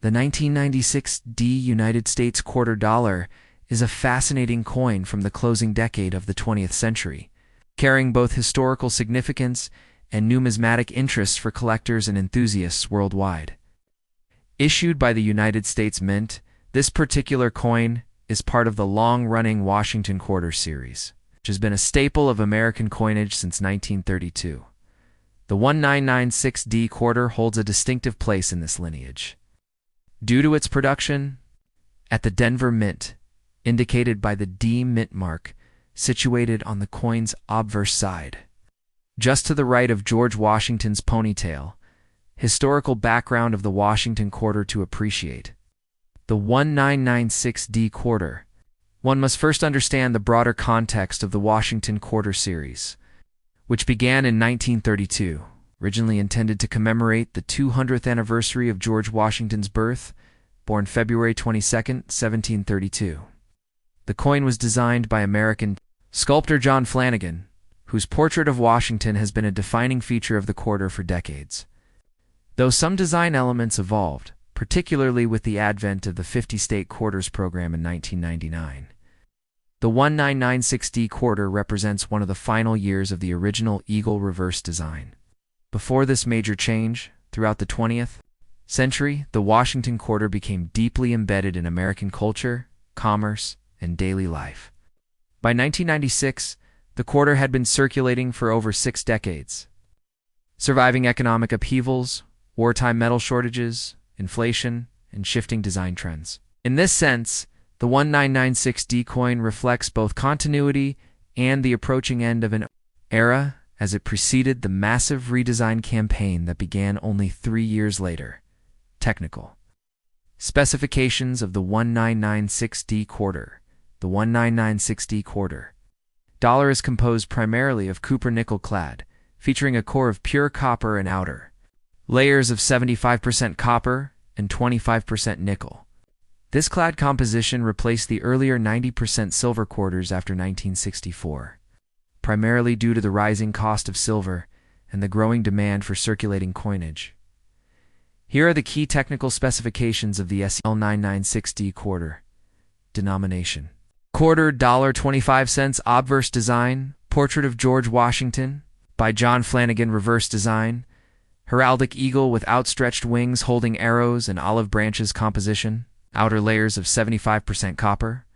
The 1996 D United States quarter dollar is a fascinating coin from the closing decade of the 20th century, carrying both historical significance and numismatic interest for collectors and enthusiasts worldwide. Issued by the United States Mint, this particular coin is part of the long-running Washington Quarter series, which has been a staple of American coinage since 1932. The 1996D quarter holds a distinctive place in this lineage, due to its production at the Denver Mint, indicated by the D Mint mark, situated on the coin's obverse side, just to the right of George Washington's ponytail. Historical background of the Washington Quarter to appreciate the 1996D quarter. One must first understand the broader context of the Washington Quarter series, which began in 1932, originally intended to commemorate the 200th anniversary of George Washington's birth, born February 22, 1732. The coin was designed by American sculptor John Flanagan, whose portrait of Washington has been a defining feature of the quarter for decades. Though some design elements evolved, particularly with the advent of the 50-state quarters program in 1999. The 1996D quarter represents one of the final years of the original eagle reverse design. Before this major change, throughout the 20th century, the Washington Quarter became deeply embedded in American culture, commerce, and daily life. By 1996, the quarter had been circulating for over 6 decades, surviving economic upheavals, wartime metal shortages, inflation, and shifting design trends. In this sense, the 1996D coin reflects both continuity and the approaching end of an era, as it preceded the massive redesign campaign that began only 3 years later. Technical specifications of the 1996D quarter. The 1996D quarter dollar is composed primarily of copper nickel clad, featuring a core of pure copper and outer layers of 75% copper and 25% nickel. This clad composition replaced the earlier 90% silver quarters after 1964, primarily due to the rising cost of silver and the growing demand for circulating coinage. Here are the key technical specifications of the SL996D quarter. Denomination: quarter dollar 25 cents, obverse design, portrait of George Washington by John Flanagan, reverse design, heraldic eagle with outstretched wings holding arrows and olive branches composition, outer layers of 75% copper,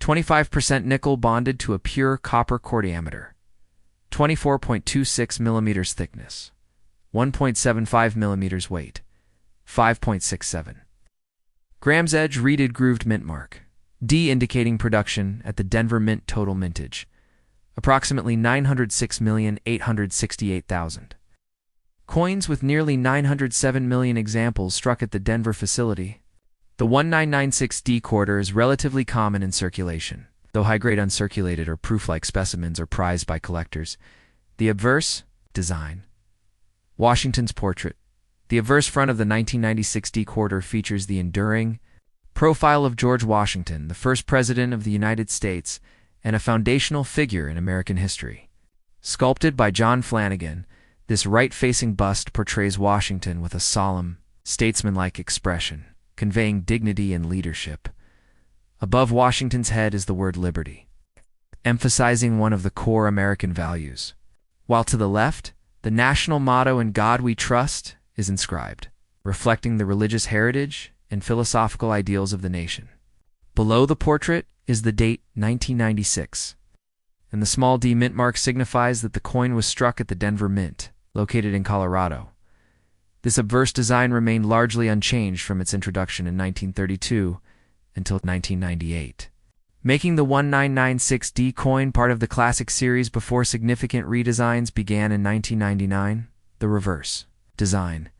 25% nickel bonded to a pure copper core diameter, 24.26 millimeters thickness, 1.75 millimeters weight, 5.67 grams edge, reeded grooved mint mark, D indicating production at the Denver Mint total mintage, approximately 906,868,000. Coins with nearly 907 million examples struck at the Denver facility. The 1996D quarter is relatively common in circulation, though high-grade uncirculated or proof-like specimens are prized by collectors. The obverse design. Washington's portrait. The obverse front of the 1996D quarter features the enduring profile of George Washington, the first president of the United States and a foundational figure in American history. Sculpted by John Flanagan, this right-facing bust portrays Washington with a solemn, statesmanlike expression, conveying dignity and leadership. Above Washington's head is the word liberty, emphasizing one of the core American values, while to the left, the national motto "In God We Trust" is inscribed, reflecting the religious heritage and philosophical ideals of the nation. Below the portrait is the date 1996, and the small D mint mark signifies that the coin was struck at the Denver Mint, located in Colorado. This obverse design remained largely unchanged from its introduction in 1932 until 1998, making the 1996D coin part of the classic series before significant redesigns began in 1999. The reverse design.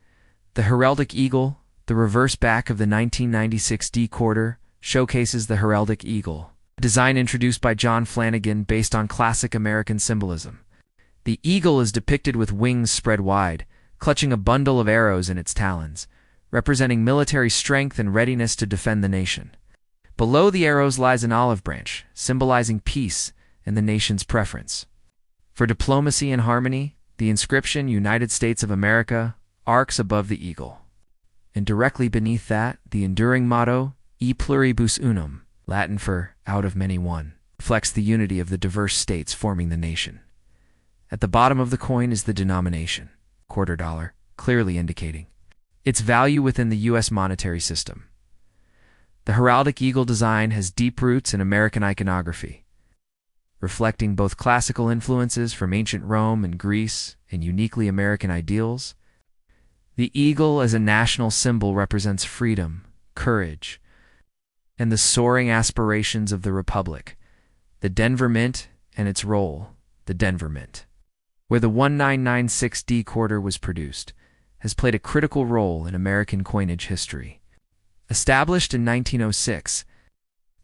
The heraldic eagle, the reverse back of the 1996D quarter, showcases the heraldic eagle, a design introduced by John Flanagan based on classic American symbolism. The eagle is depicted with wings spread wide, clutching a bundle of arrows in its talons, representing military strength and readiness to defend the nation. Below the arrows lies an olive branch, symbolizing peace and the nation's preference for diplomacy and harmony. The inscription "United States of America" arcs above the eagle. and directly beneath that, the enduring motto, E pluribus unum, Latin for out of many one, reflects the unity of the diverse states forming the nation. At the bottom of the coin is the denomination, quarter dollar, clearly indicating its value within the U.S. monetary system. The heraldic eagle design has deep roots in American iconography, reflecting both classical influences from ancient Rome and Greece and uniquely American ideals. The eagle as a national symbol represents freedom, courage, and the soaring aspirations of the Republic. The Denver Mint and its role, the Denver Mint, where the 1996D quarter was produced, has played a critical role in American coinage history. Established in 1906,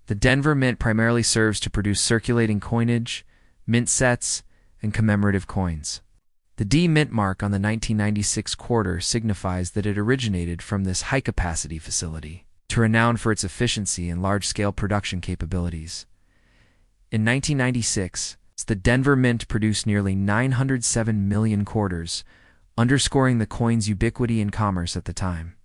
the Denver Mint primarily serves to produce circulating coinage, mint sets, and commemorative coins. The D mint mark on the 1996 quarter signifies that it originated from this high-capacity facility, renowned for its efficiency and large-scale production capabilities. In 1996, the Denver Mint produced nearly 907 million quarters, underscoring the coin's ubiquity in commerce at the time.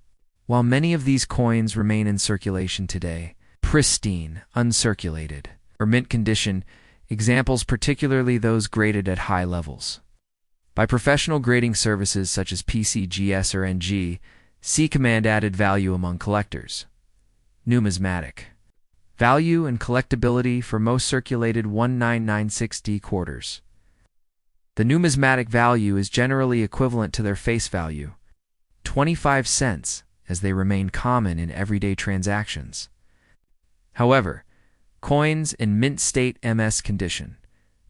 While many of these coins remain in circulation today, pristine, uncirculated, or mint condition, examples particularly those graded at high levels by professional grading services such as PCGS or NG, see command added value among collectors. Numismatic value and collectability for most circulated 1996D quarters. The numismatic value is generally equivalent to their face value, 25 cents, as they remain common in everyday transactions. However, coins in mint state MS condition,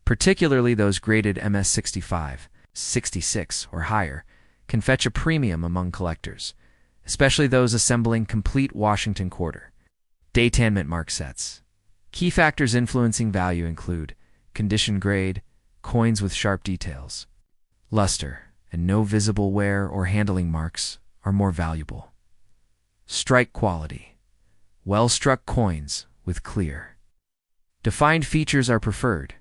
particularly those graded MS 65, 66, or higher, can fetch a premium among collectors, especially those assembling complete Washington quarter. Daytan mint mark sets. Key factors influencing value include condition grade, coins with sharp details, luster, and no visible wear or handling marks are more valuable. Strike quality. Well-struck coins with clear, defined features are preferred,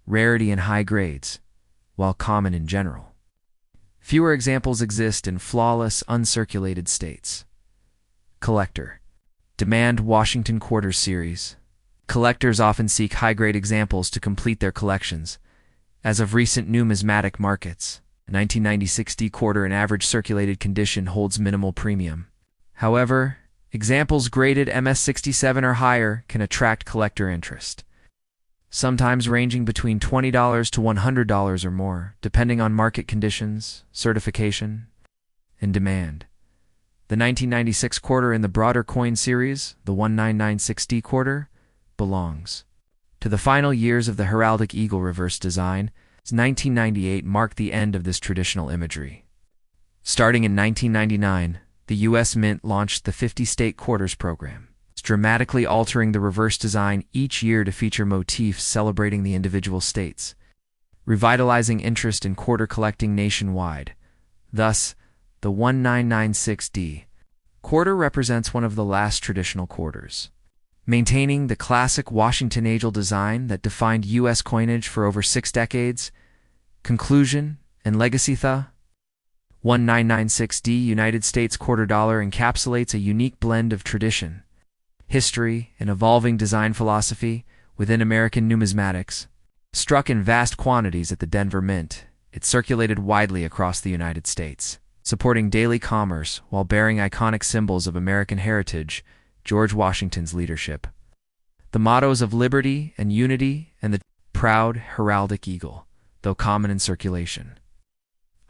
rarity in high grades, while common in general. Fewer examples exist in flawless, uncirculated states. Collector. Demand Washington Quarter Series. Collectors often seek high-grade examples to complete their collections. As of recent numismatic markets, a 1996D quarter in average circulated condition holds minimal premium. However, examples graded MS67 or higher can attract collector interest, sometimes ranging between $20 to $100 or more, depending on market conditions, certification, and demand. The 1996 quarter in the broader coin series, the 1996D quarter, belongs to the final years of the heraldic eagle reverse design. 1998 marked the end of this traditional imagery. Starting in 1999, the U.S. Mint launched the 50-state quarters program, dramatically altering the reverse design each year to feature motifs celebrating the individual states, revitalizing interest in quarter collecting nationwide. Thus, the 1996D quarter represents one of the last traditional quarters, maintaining the classic Washington eagle design that defined U.S. coinage for over 6 decades. Conclusion and legacy. The 1996D United States quarter dollar encapsulates a unique blend of tradition, history, and evolving design philosophy within American numismatics. Struck in vast quantities at the Denver Mint, it circulated widely across the United States, supporting daily commerce while bearing iconic symbols of American heritage, George Washington's leadership, the mottos of liberty and unity, and the proud heraldic eagle, though common in circulation.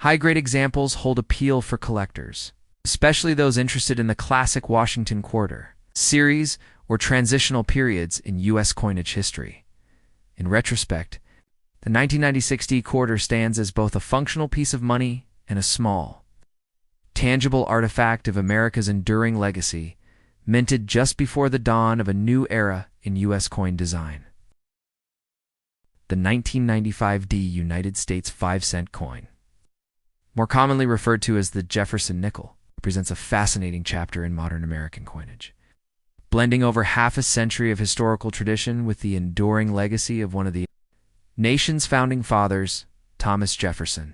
High-grade examples hold appeal for collectors, especially those interested in the classic Washington quarter series or transitional periods in U.S. coinage history. In retrospect, the 1996D quarter stands as both a functional piece of money and a small, tangible artifact of America's enduring legacy, minted just before the dawn of a new era in U.S. coin design. The 1995D United States 5-cent coin, more commonly referred to as the Jefferson nickel, represents a fascinating chapter in modern American coinage, blending over half a century of historical tradition with the enduring legacy of one of the nation's founding fathers, Thomas Jefferson,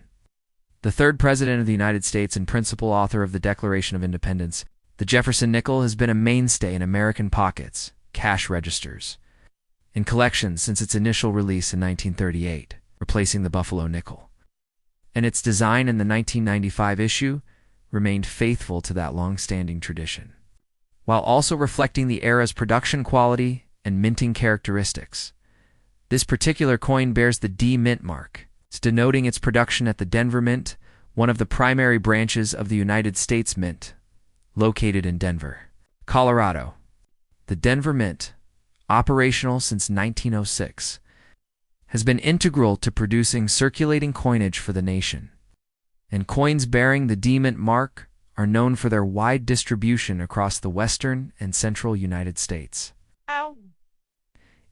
the third President of the United States and principal author of the Declaration of Independence. The Jefferson nickel has been a mainstay in American pockets, cash registers, and collections since its initial release in 1938, replacing the Buffalo nickel. And its design in the 1995 issue remained faithful to that long-standing tradition, while also reflecting the era's production quality and minting characteristics. This particular coin bears the D Mint mark, denoting its production at the Denver Mint, one of the primary branches of the United States Mint, located in Denver, Colorado. The Denver Mint, operational since 1906, has been integral to producing circulating coinage for the nation, and coins bearing the D Mint mark are known for their wide distribution across the western and central United States.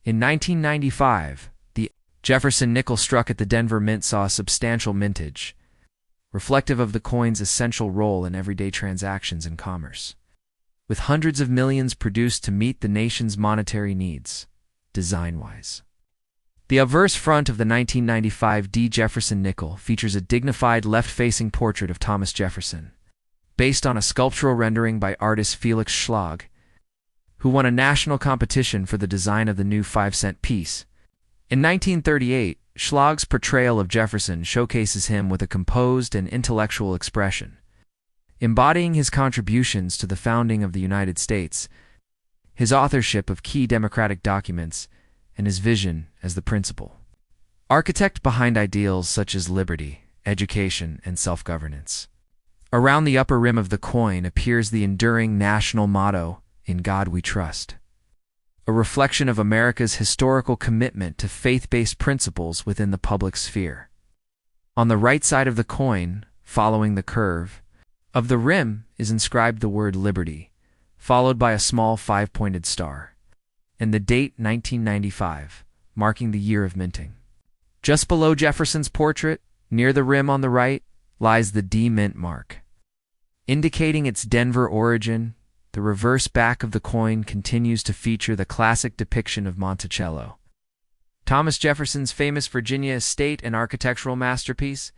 In 1995, the Jefferson nickel struck at the Denver Mint saw a substantial mintage, reflective of the coin's essential role in everyday transactions and commerce. With hundreds of millions produced to meet the nation's monetary needs, design-wise. The obverse front of the 1995 D. Jefferson nickel features a dignified left-facing portrait of Thomas Jefferson, based on a sculptural rendering by artist Felix Schlag, who won a national competition for the design of the new 5-cent piece. In 1938, Schlag's portrayal of Jefferson showcases him with a composed and intellectual expression, embodying his contributions to the founding of the United States, his authorship of key democratic documents, and his vision as the principal architect behind ideals such as liberty, education, and self-governance. Around the upper rim of the coin appears the enduring national motto, "In God We Trust," a reflection of America's historical commitment to faith-based principles within the public sphere. On the right side of the coin, following the curve of the rim, is inscribed the word liberty, followed by a small 5-pointed star, and the date 1995, marking the year of minting. Just below Jefferson's portrait, near the rim on the right, lies the D Mint mark. Indicating its Denver origin, the reverse back of the coin continues to feature the classic depiction of Monticello, Thomas Jefferson's famous Virginia estate and architectural masterpiece.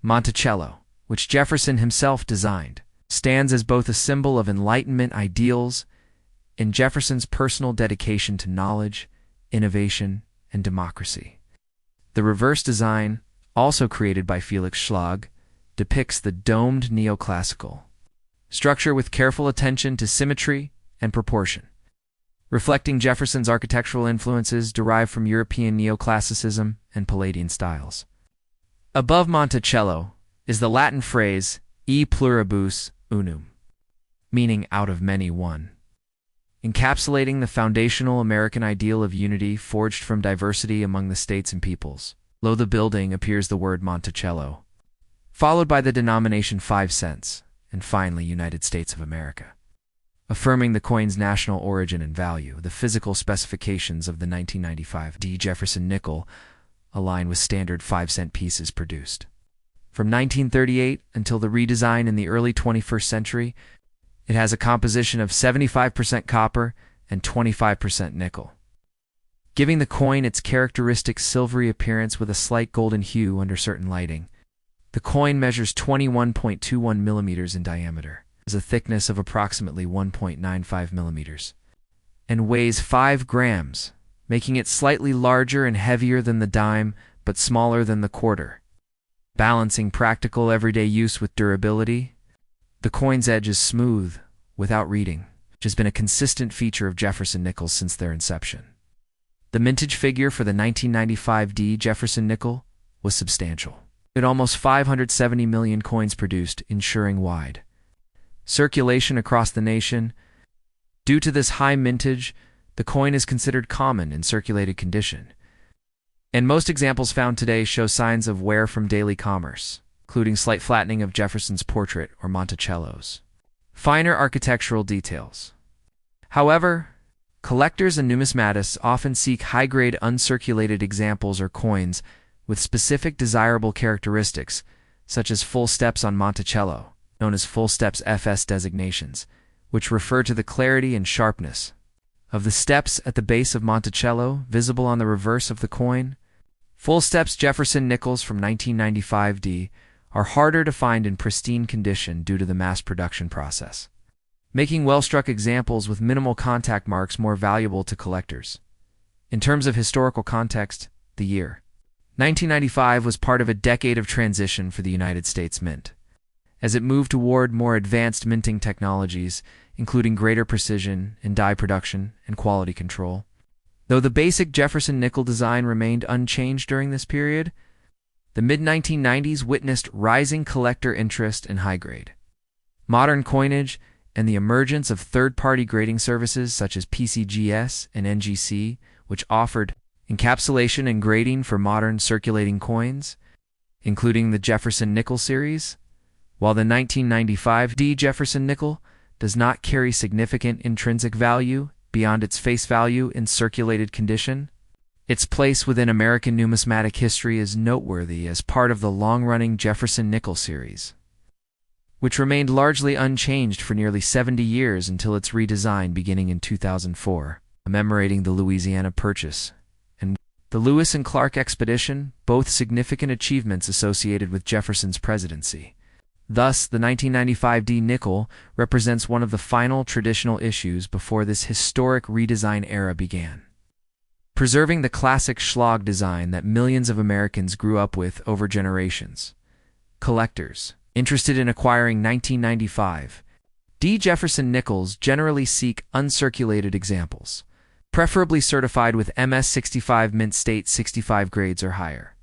Monticello, which Jefferson himself designed, stands as both a symbol of Enlightenment ideals and Jefferson's personal dedication to knowledge, innovation, and democracy. The reverse design, also created by Felix Schlag, depicts the domed neoclassical structure with careful attention to symmetry and proportion, reflecting Jefferson's architectural influences derived from European neoclassicism and Palladian styles. Above Monticello is the Latin phrase e pluribus unum, meaning out of many one, encapsulating the foundational American ideal of unity forged from diversity among the states and peoples. Below the building appears the word Monticello, followed by the denomination 5 cents, and finally United States of America. Affirming the coin's national origin and value, the physical specifications of the 1995 D. Jefferson nickel align with standard 5-cent pieces produced. From 1938 until the redesign in the early 21st century, it has a composition of 75% copper and 25% nickel, giving the coin its characteristic silvery appearance with a slight golden hue under certain lighting. The coin measures 21.21 millimeters in diameter, has a thickness of approximately 1.95 millimeters, and weighs 5 grams, making it slightly larger and heavier than the dime but smaller than the quarter. Balancing practical everyday use with durability, the coin's edge is smooth, without reading, which has been a consistent feature of Jefferson nickels since their inception. The mintage figure for the 1995 D. Jefferson nickel was substantial, with almost 570 million coins produced, ensuring wide circulation across the nation. Due to this high mintage, the coin is considered common in circulated condition, and most examples found today show signs of wear from daily commerce, including slight flattening of Jefferson's portrait or Monticello's finer architectural details. However, collectors and numismatists often seek high-grade uncirculated examples or coins with specific desirable characteristics, such as full steps on Monticello, known as full steps FS designations, which refer to the clarity and sharpness of the steps at the base of Monticello, visible on the reverse of the coin. Full steps Jefferson nickels from 1995 D are harder to find in pristine condition due to the mass production process. making well-struck examples with minimal contact marks more valuable to collectors. In terms of historical context, the year 1995 was part of a decade of transition for the United States Mint, as it moved toward more advanced minting technologies, including greater precision in die production and quality control. Though the basic Jefferson nickel design remained unchanged during this period, the mid-1990s witnessed rising collector interest in high-grade modern coinage and the emergence of third-party grading services such as PCGS and NGC, which offered encapsulation and grading for modern circulating coins, including the Jefferson nickel series. While the 1995 D Jefferson nickel does not carry significant intrinsic value beyond its face value in circulated condition, its place within American numismatic history is noteworthy as part of the long-running Jefferson nickel series, which remained largely unchanged for nearly 70 years until its redesign beginning in 2004, commemorating the Louisiana Purchase and the Lewis and Clark Expedition, both significant achievements associated with Jefferson's presidency. Thus, the 1995 D nickel represents one of the final traditional issues before this historic redesign era began, preserving the classic schlag design that millions of Americans grew up with over generations. Collectors interested in acquiring 1995 D Jefferson nickels generally seek uncirculated examples, preferably certified with MS65 Mint State 65 grades or higher.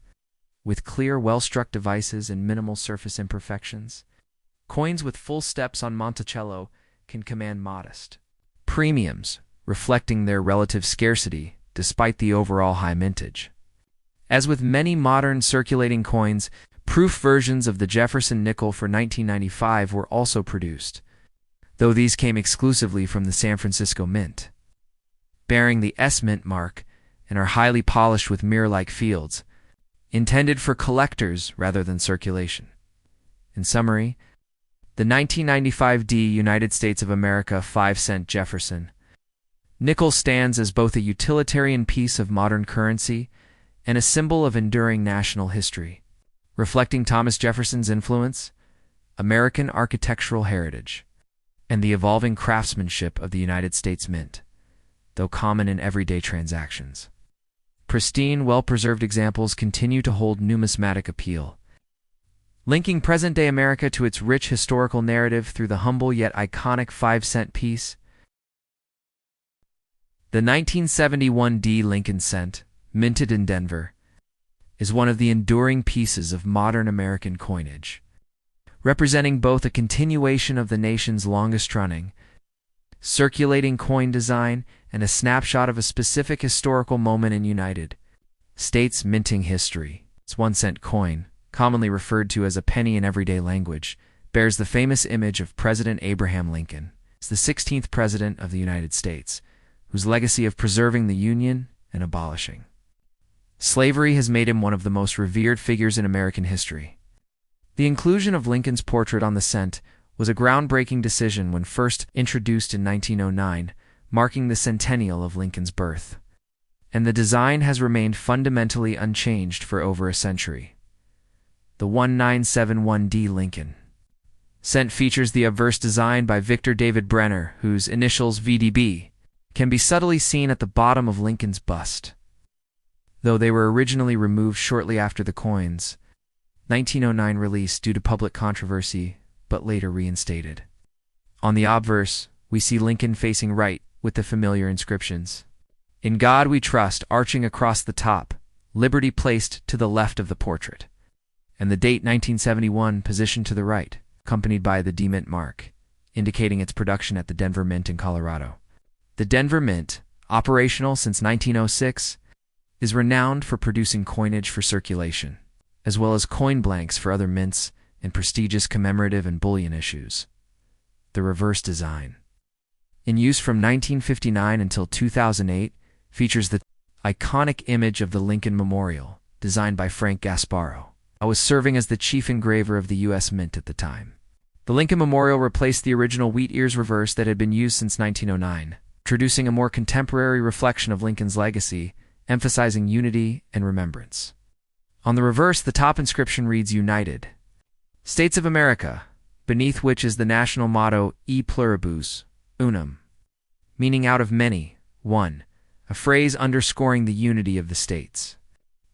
With clear, well-struck devices and minimal surface imperfections, coins with full steps on Monticello can command modest premiums, reflecting their relative scarcity despite the overall high mintage. As with many modern circulating coins, proof versions of the Jefferson nickel for 1995 were also produced, though these came exclusively from the San Francisco Mint, bearing the S-Mint mark and are highly polished with mirror-like fields, intended for collectors rather than circulation. In summary, the 1995 D United States of America 5-cent Jefferson nickel stands as both a utilitarian piece of modern currency and a symbol of enduring national history, reflecting Thomas Jefferson's influence, American architectural heritage, and the evolving craftsmanship of the United States Mint, though common in everyday transactions. Pristine, well-preserved examples continue to hold numismatic appeal, linking present-day America to its rich historical narrative through the humble yet iconic 5-cent piece. The 1971 D Lincoln cent, minted in Denver, is one of the enduring pieces of modern American coinage, representing both a continuation of the nation's longest-running circulating coin design and a snapshot of a specific historical moment in United States minting history. Its 1-cent coin, commonly referred to as a penny in everyday language, bears the famous image of President Abraham Lincoln, as the 16th President of the United States, whose legacy of preserving the Union and abolishing slavery has made him one of the most revered figures in American history. The inclusion of Lincoln's portrait on the cent was a groundbreaking decision when first introduced in 1909, marking the centennial of Lincoln's birth, and the design has remained fundamentally unchanged for over a century. The 1971 D Lincoln cent features the obverse design by Victor David Brenner, whose initials VDB can be subtly seen at the bottom of Lincoln's bust, though they were originally removed shortly after the coin's 1909 release due to public controversy, but later reinstated. On the obverse, we see Lincoln facing right with the familiar inscriptions, "In God we trust," arching across the top, "Liberty" placed to the left of the portrait, and the date 1971 positioned to the right, accompanied by the D Mint mark, indicating its production at the Denver Mint in Colorado. The Denver Mint, operational since 1906, is renowned for producing coinage for circulation, as well as coin blanks for other mints and prestigious commemorative and bullion issues. The reverse design, in use from 1959 until 2008, features the iconic image of the Lincoln Memorial, designed by Frank Gasparo, who was serving as the chief engraver of the U.S. Mint at the time. The Lincoln Memorial replaced the original wheat ears reverse that had been used since 1909, introducing a more contemporary reflection of Lincoln's legacy, emphasizing unity and remembrance. On the reverse, the top inscription reads "United States of America," beneath which is the national motto E pluribus unum, meaning out of many, one, a phrase underscoring the unity of the states.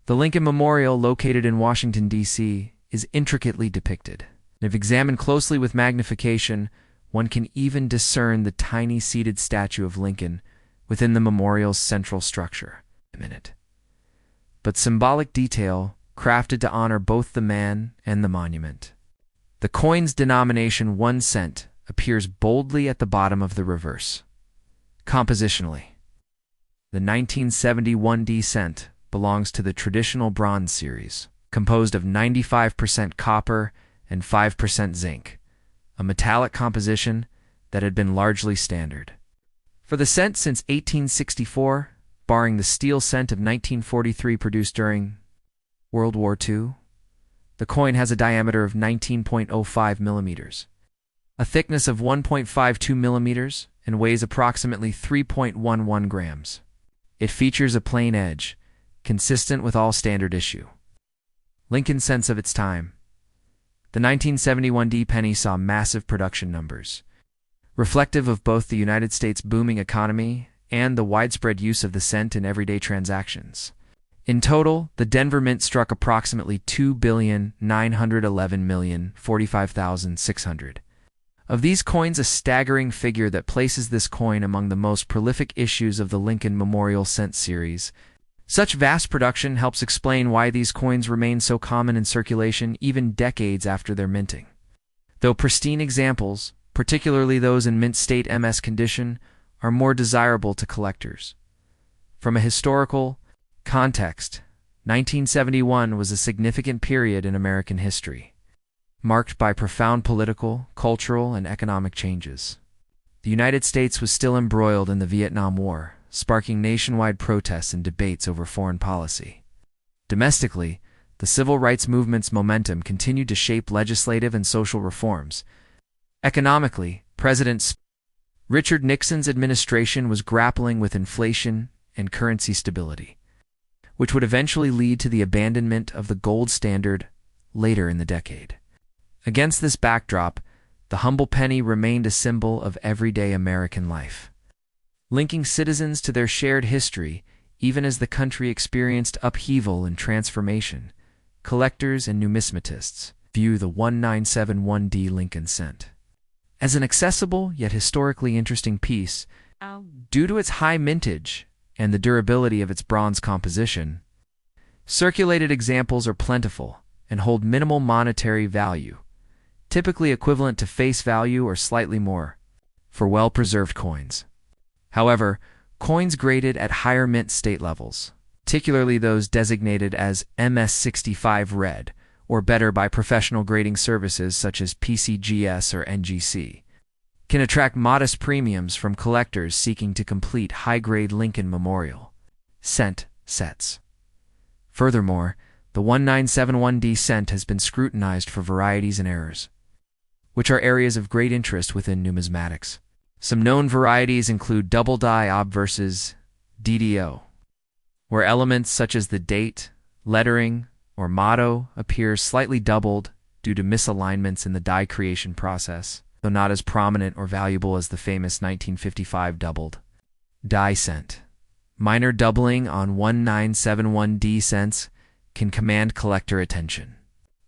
The Lincoln Memorial, located in Washington, D.C., is intricately depicted. If examined closely with magnification, one can even discern the tiny seated statue of Lincoln within the memorial's central structure. But symbolic detail crafted to honor both the man and the monument. The coin's denomination 1 cent appears boldly at the bottom of the reverse. Compositionally, the 1971 D cent belongs to the traditional bronze series, composed of 95% copper and 5% zinc, a metallic composition that had been largely standard. For the cent since 1864, barring the steel cent of 1943 produced during World War II, the coin has a diameter of 19.05 millimeters, a thickness of 1.52 millimeters, and weighs approximately 3.11 grams. It features a plain edge, consistent with all standard issue Lincoln cents of its time. The 1971 D penny saw massive production numbers, reflective of both the United States' booming economy and the widespread use of the cent in everyday transactions. In total, the Denver Mint struck approximately 2,911,045,600. Of these coins, a staggering figure that places this coin among the most prolific issues of the Lincoln Memorial Cent series. Such vast production helps explain why these coins remain so common in circulation even decades after their minting. Though pristine examples, particularly those in mint state MS condition, are more desirable to collectors. From a historical context, 1971 was a significant period in American history, marked by profound political, cultural, and economic changes. The United States was still embroiled in the Vietnam War, sparking nationwide protests and debates over foreign policy. Domestically, the civil rights movement's momentum continued to shape legislative and social reforms. Economically, President Richard Nixon's administration was grappling with inflation and currency stability, which would eventually lead to the abandonment of the gold standard later in the decade. Against this backdrop, the humble penny remained a symbol of everyday American life, linking citizens to their shared history even as the country experienced upheaval and transformation. Collectors and numismatists view the 1971D Lincoln cent as an accessible yet historically interesting piece due to its high mintage and the durability of its bronze composition. Circulated examples are plentiful and hold minimal monetary value, typically equivalent to face value or slightly more, for well-preserved coins. However, coins graded at higher mint state levels, particularly those designated as MS65 red, or better by professional grading services such as PCGS or NGC, can attract modest premiums from collectors seeking to complete high-grade Lincoln Memorial cent sets. Furthermore, the 1971D cent has been scrutinized for varieties and errors, which are areas of great interest within numismatics. Some known varieties include double die obverses DDO, where elements such as the date, lettering, or motto appear slightly doubled due to misalignments in the die creation process, though not as prominent or valuable as the famous 1955 doubled die cent. Minor doubling on 1971D cents can command collector attention.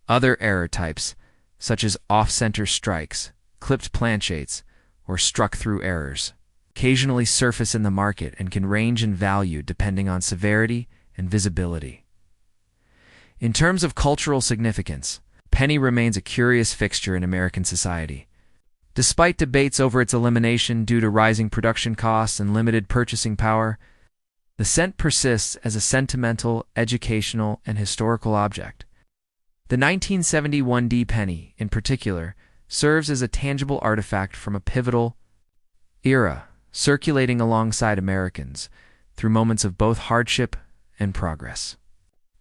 Other error types, such as off-center strikes, clipped planchettes, or struck-through errors, occasionally surface in the market and can range in value depending on severity and visibility. In terms of cultural significance, penny remains a curious fixture in American society. Despite debates over its elimination due to rising production costs and limited purchasing power, the cent persists as a sentimental, educational, and historical object. The 1971D penny, in particular, serves as a tangible artifact from a pivotal era, circulating alongside Americans through moments of both hardship and progress.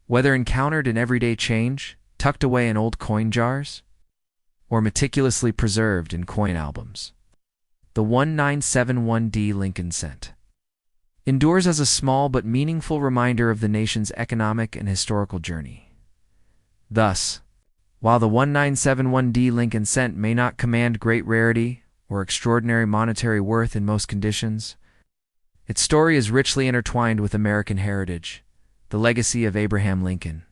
Whether encountered in everyday change, tucked away in old coin jars, or meticulously preserved in coin albums, the 1971D Lincoln cent endures as a small but meaningful reminder of the nation's economic and historical journey. Thus, While the 1971D Lincoln cent may not command great rarity or extraordinary monetary worth in most conditions, its story is richly intertwined with American heritage, the legacy of Abraham Lincoln,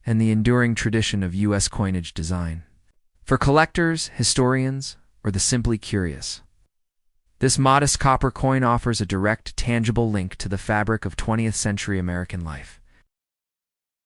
and the enduring tradition of U.S. coinage design. For collectors, historians, or the simply curious, this modest copper coin offers a direct, tangible link to the fabric of 20th century American life.